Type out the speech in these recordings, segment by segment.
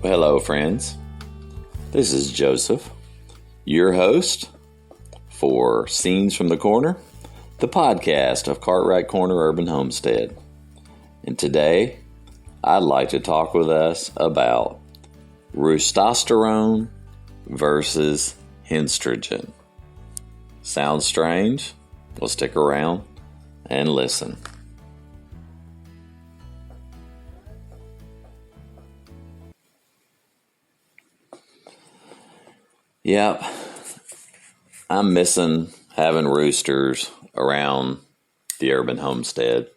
Hello, friends. This is Joseph, your host for Scenes from the Corner, the podcast of Cartwright Corner Urban Homestead. And today, I'd like to talk with us about Roostosterone versus Henstrogen. Sounds strange? Well, stick around and listen. Yep, I'm missing having roosters around the urban homestead.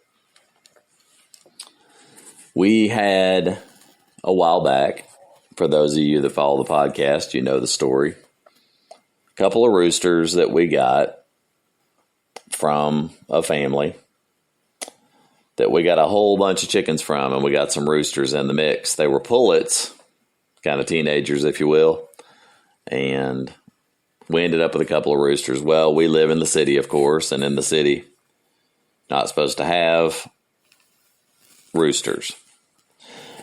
We had a while back, for those of you that follow the podcast, you know the story. A couple of roosters that we got from a family that we got a whole bunch of chickens from, and we got some roosters in the mix. They were pullets, kind of teenagers, if you will. And we ended up with a couple of roosters. Well, we live in the city, of course, and in the city, not supposed to have roosters.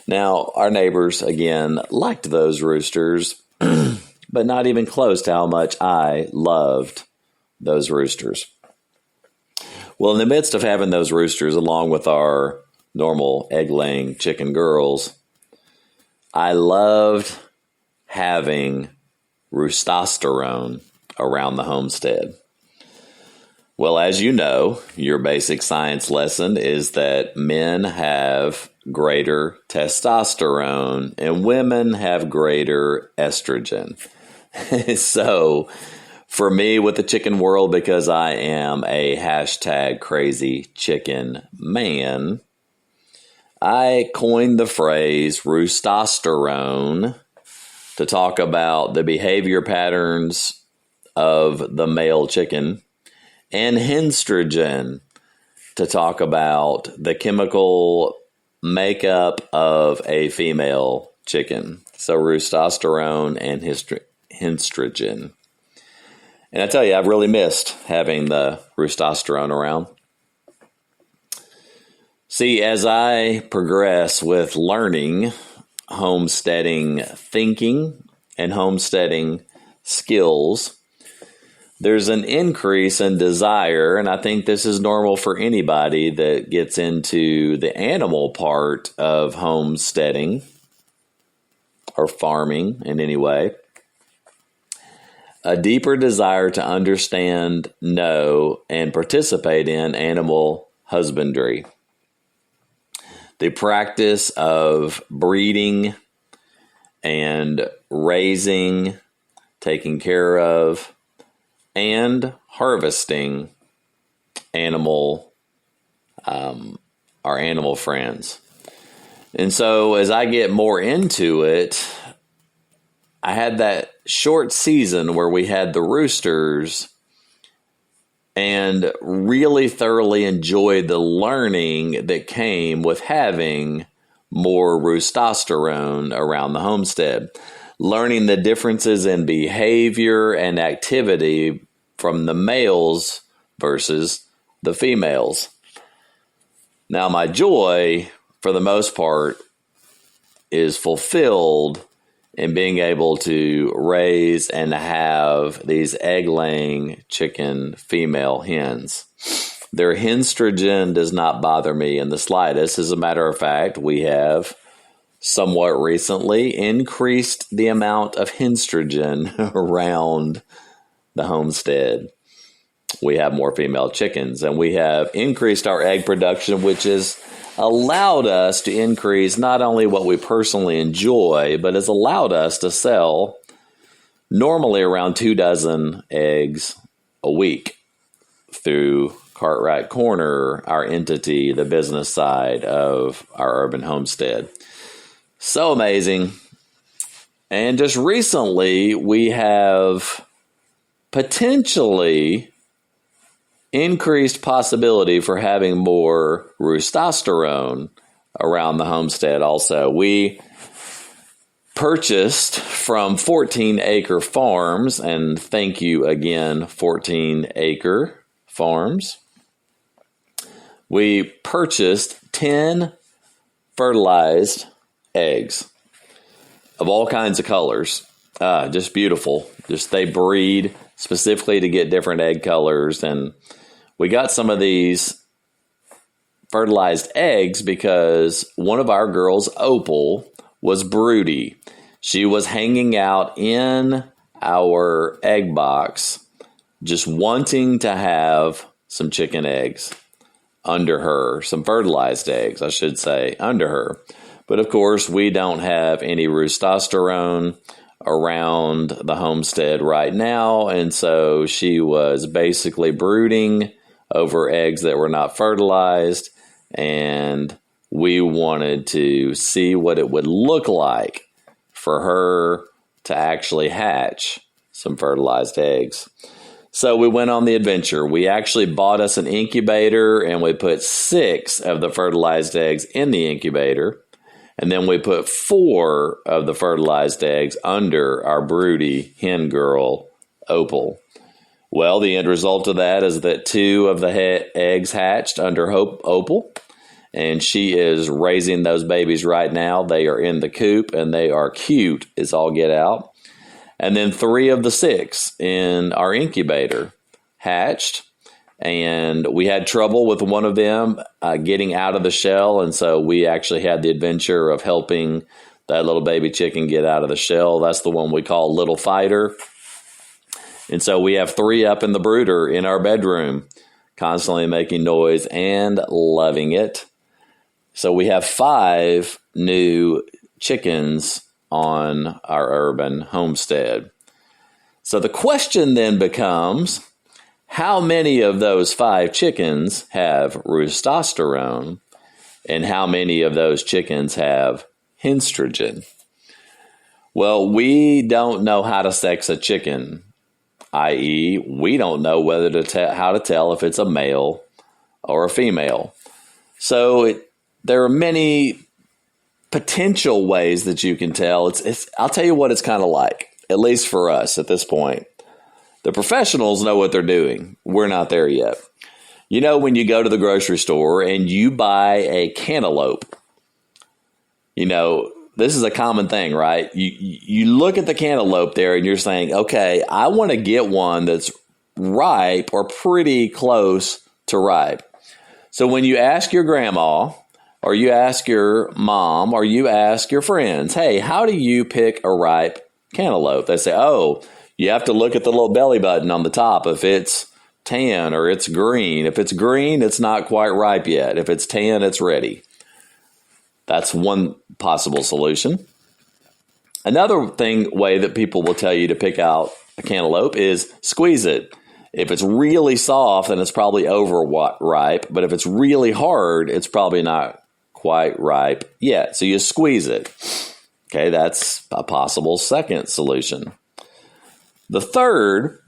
Now, our neighbors, again, liked those roosters, but not even close to how much I loved those roosters. Well, in the midst of having those roosters, along with our normal egg-laying chicken girls, I loved having Roostosterone around the homestead. Well, as you know, your basic science lesson is that men have greater testosterone and women have greater estrogen. So, for me with the chicken world, because I am a hashtag crazy chicken man, I coined the phrase Roostosterone to talk about the behavior patterns of the male chicken, and Henstrogen to talk about the chemical makeup of a female chicken. So Roostosterone and Henstrogen. And I tell you, I've really missed having the Roostosterone around. See, as I progress with learning homesteading thinking and homesteading skills, there's an increase in desire, and I think this is normal for anybody that gets into the animal part of homesteading or farming in any way, a deeper desire to understand, know, and participate in animal husbandry. The practice of breeding and raising, taking care of, and harvesting our animal friends. And so as I get more into it, I had that short season where we had the roosters and really thoroughly enjoyed the learning that came with having more Roostosterone around the homestead. Learning the differences in behavior and activity from the males versus the females. Now, my joy, for the most part, is fulfilled in being able to raise and have these egg-laying chicken female hens. Their Henstrogen does not bother me in the slightest. As a matter of fact, we have somewhat recently increased the amount of Henstrogen around the homestead. We have more female chickens, and we have increased our egg production, which has allowed us to increase not only what we personally enjoy, but has allowed us to sell normally around 24 eggs a week through Cartwright Corner, our entity, the business side of our urban homestead. So amazing. And just recently, we have potentially increased possibility for having more Roostosterone around the homestead also. We purchased from 14-acre farms, and thank you again, 14-acre farms. We purchased 10 fertilized eggs. of all kinds of colors. Just beautiful. Just they breed specifically to get different egg colors. And we got some of these fertilized eggs because one of our girls, Opal, was broody. She was hanging out in our egg box, just wanting to have some chicken eggs under her, some fertilized eggs, I should say, under her. But of course, we don't have any roostosterone around the homestead right now, and so she was basically brooding over eggs that were not fertilized, and we wanted to see what it would look like for her to actually hatch some fertilized eggs. So we went on the adventure. We actually bought us an incubator, and we put 6 of the fertilized eggs in the incubator. And then we put 4 of the fertilized eggs under our broody hen girl, Opal. Well, the end result of that is that 2 of the eggs hatched under Opal, and she is raising those babies right now. They are in the coop, and they are cute as all get out. And then 3 of the 6 in our incubator hatched. And we had trouble with one of them getting out of the shell. And so we actually had the adventure of helping that little baby chicken get out of the shell. That's the one we call Little Fighter. And so we have 3 up in the brooder in our bedroom, constantly making noise and loving it. So we have 5 new chickens on our urban homestead. So the question then becomes, how many of those 5 chickens have roostosterone, and how many of those chickens have Henstrogen? Well, we don't know how to sex a chicken, i.e., we don't know how to tell if it's a male or a female. So there are many potential ways that you can tell. I'll tell you what it's kind of like, at least for us at this point. The professionals know what they're doing. We're not there yet. You know, when you go to the grocery store and you buy a cantaloupe, you know, this is a common thing, right? You look at the cantaloupe there and you're saying, okay, I want to get one that's ripe or pretty close to ripe. So when you ask your grandma, or you ask your mom, or you ask your friends, hey, how do you pick a ripe cantaloupe? They say, oh, you have to look at the little belly button on the top. If it's tan or it's green. If it's green, it's not quite ripe yet. If it's tan, it's ready. That's one possible solution. Another way that people will tell you to pick out a cantaloupe is squeeze it. If it's really soft, then it's probably overripe. But if it's really hard, it's probably not quite ripe yet. So you squeeze it. Okay, that's a possible second solution. The third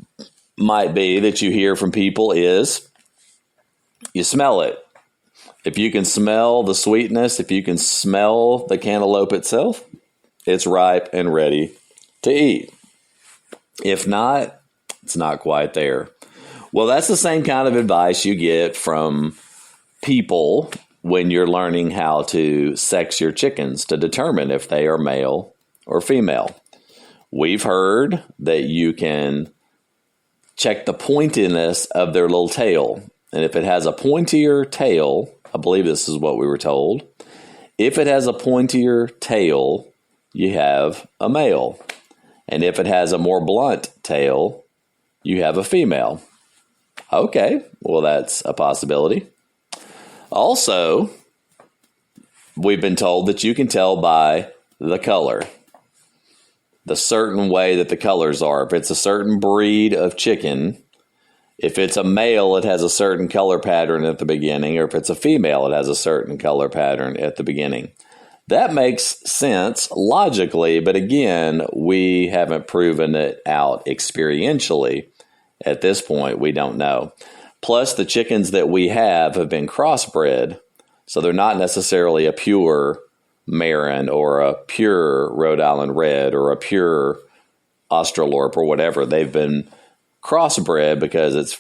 might be that you hear from people is you smell it. If you can smell the sweetness, if you can smell the cantaloupe itself, it's ripe and ready to eat. If not, it's not quite there. Well, that's the same kind of advice you get from people when you're learning how to sex your chickens to determine if they are male or female. We've heard that you can check the pointiness of their little tail. And if it has a pointier tail, I believe this is what we were told. If it has a pointier tail, you have a male. And if it has a more blunt tail, you have a female. Okay, well, that's a possibility. Also, we've been told that you can tell by the color, the certain way that the colors are. If it's a certain breed of chicken, if it's a male, it has a certain color pattern at the beginning, or if it's a female, it has a certain color pattern at the beginning. That makes sense logically, but again, we haven't proven it out experientially. At this point, we don't know. Plus, the chickens that we have been crossbred, so they're not necessarily a pure Marin or a pure Rhode Island Red or a pure Australorp or whatever. They've been crossbred because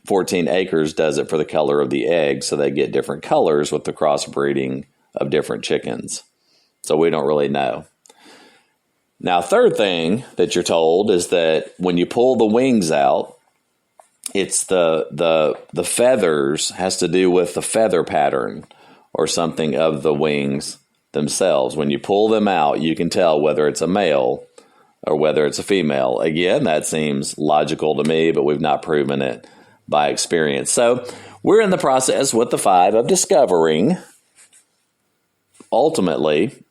14 acres does it for the color of the egg, so they get different colors with the crossbreeding of different chickens. So we don't really know. Now, third thing that you're told is that when you pull the wings out, it's the feathers has to do with the feather pattern or something of the wings themselves. When you pull them out, you can tell whether it's a male or whether it's a female. Again, that seems logical to me, but we've not proven it by experience. So we're in the process with the 5 of discovering ultimately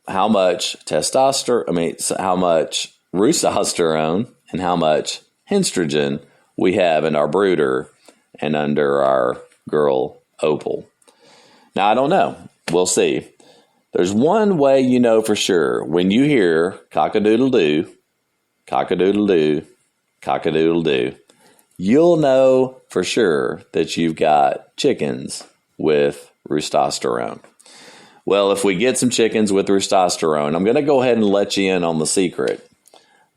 how much how much roostosterone and how much Henstrogen we have in our brooder and under our girl Opal. Now, I don't know. We'll see. There's one way you know for sure. When you hear cock-a-doodle-doo, cock-a-doodle-doo, cock-a-doodle-doo, you'll know for sure that you've got chickens with roostosterone. Well, if we get some chickens with roostosterone, I'm going to go ahead and let you in on the secret.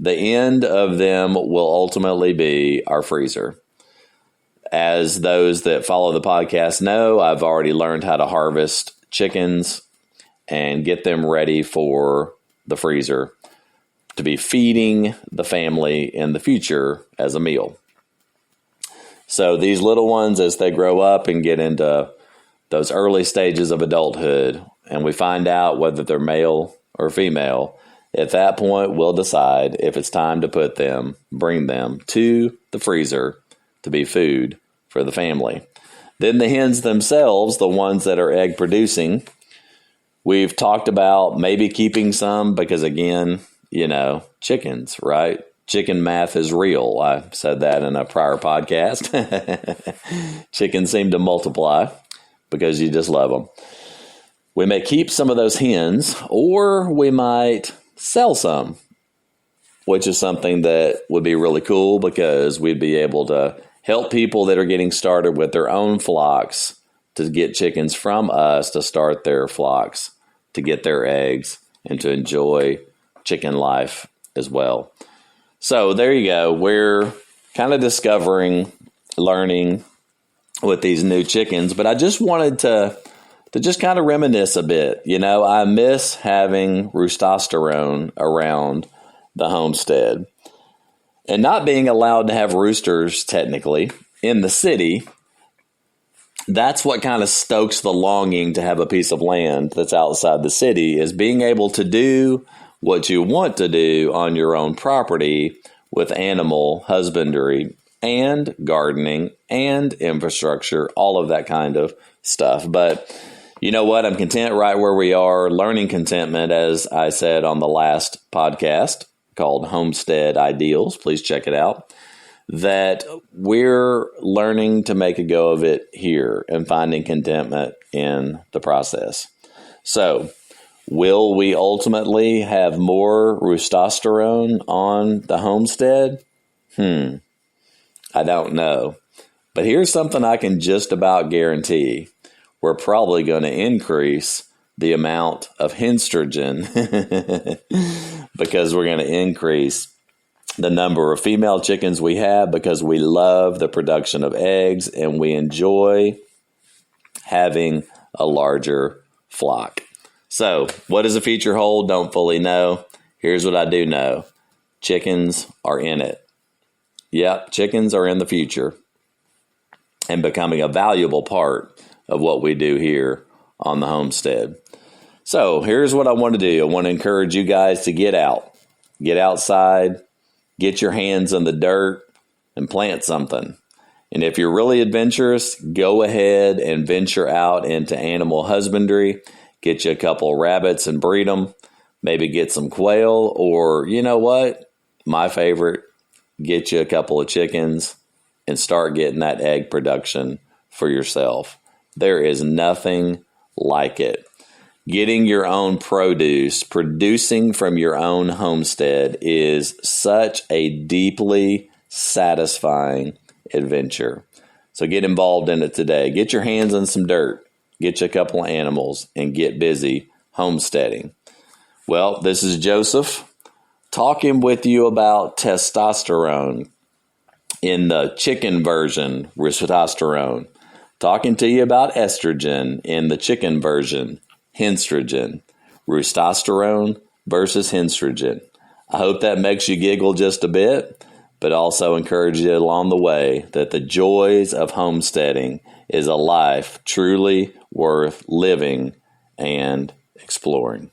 The end of them will ultimately be our freezer. As those that follow the podcast know, I've already learned how to harvest chickens and get them ready for the freezer to be feeding the family in the future as a meal. So these little ones, as they grow up and get into those early stages of adulthood, and we find out whether they're male or female, at that point, we'll decide if it's time to bring them to the freezer to be food for the family. Then the hens themselves, the ones that are egg producing, we've talked about maybe keeping some because, again, chickens, right? Chicken math is real. I said that in a prior podcast. Chickens seem to multiply because you just love them. We may keep some of those hens, or we might sell some, which is something that would be really cool because we'd be able to help people that are getting started with their own flocks to get chickens from us to start their flocks, to get their eggs, and to enjoy chicken life as well. So there you go. We're kind of discovering, learning with these new chickens, but I just wanted to just kind of reminisce a bit. I miss having roostosterone around the homestead and not being allowed to have roosters technically in the city. That's what kind of stokes the longing to have a piece of land that's outside the city, is being able to do what you want to do on your own property with animal husbandry and gardening and infrastructure, all of that kind of stuff. But you know what? I'm content right where we are, learning contentment, as I said on the last podcast called Homestead Ideals. Please check it out. That we're learning to make a go of it here and finding contentment in the process. So, will we ultimately have more roostosterone on the homestead? I don't know. But here's something I can just about guarantee. We're probably going to increase the amount of Henstrogen because we're going to increase the number of female chickens we have because we love the production of eggs and we enjoy having a larger flock. So, what does the future hold? Don't fully know. Here's what I do know. Chickens are in it. Yep, chickens are in the future and becoming a valuable part of what we do here on the homestead. So here's what I want to do. I want to encourage you guys to get out, get outside, get your hands in the dirt and plant something. And if you're really adventurous, go ahead and venture out into animal husbandry. Get you a couple of rabbits and breed them. Maybe get some quail, or you know what? My favorite, get you a couple of chickens and start getting that egg production for yourself. There is nothing like it. Getting your own produce, producing from your own homestead is such a deeply satisfying adventure. So get involved in it today. Get your hands on some dirt, get you a couple of animals, and get busy homesteading. Well, this is Joseph talking with you about testosterone in the chicken version, roostosterone. Talking to you about estrogen in the chicken version, Henstrogen. Roostosterone, versus Henstrogen. I hope that makes you giggle just a bit, but also encourage you along the way that the joys of homesteading is a life truly worth living and exploring.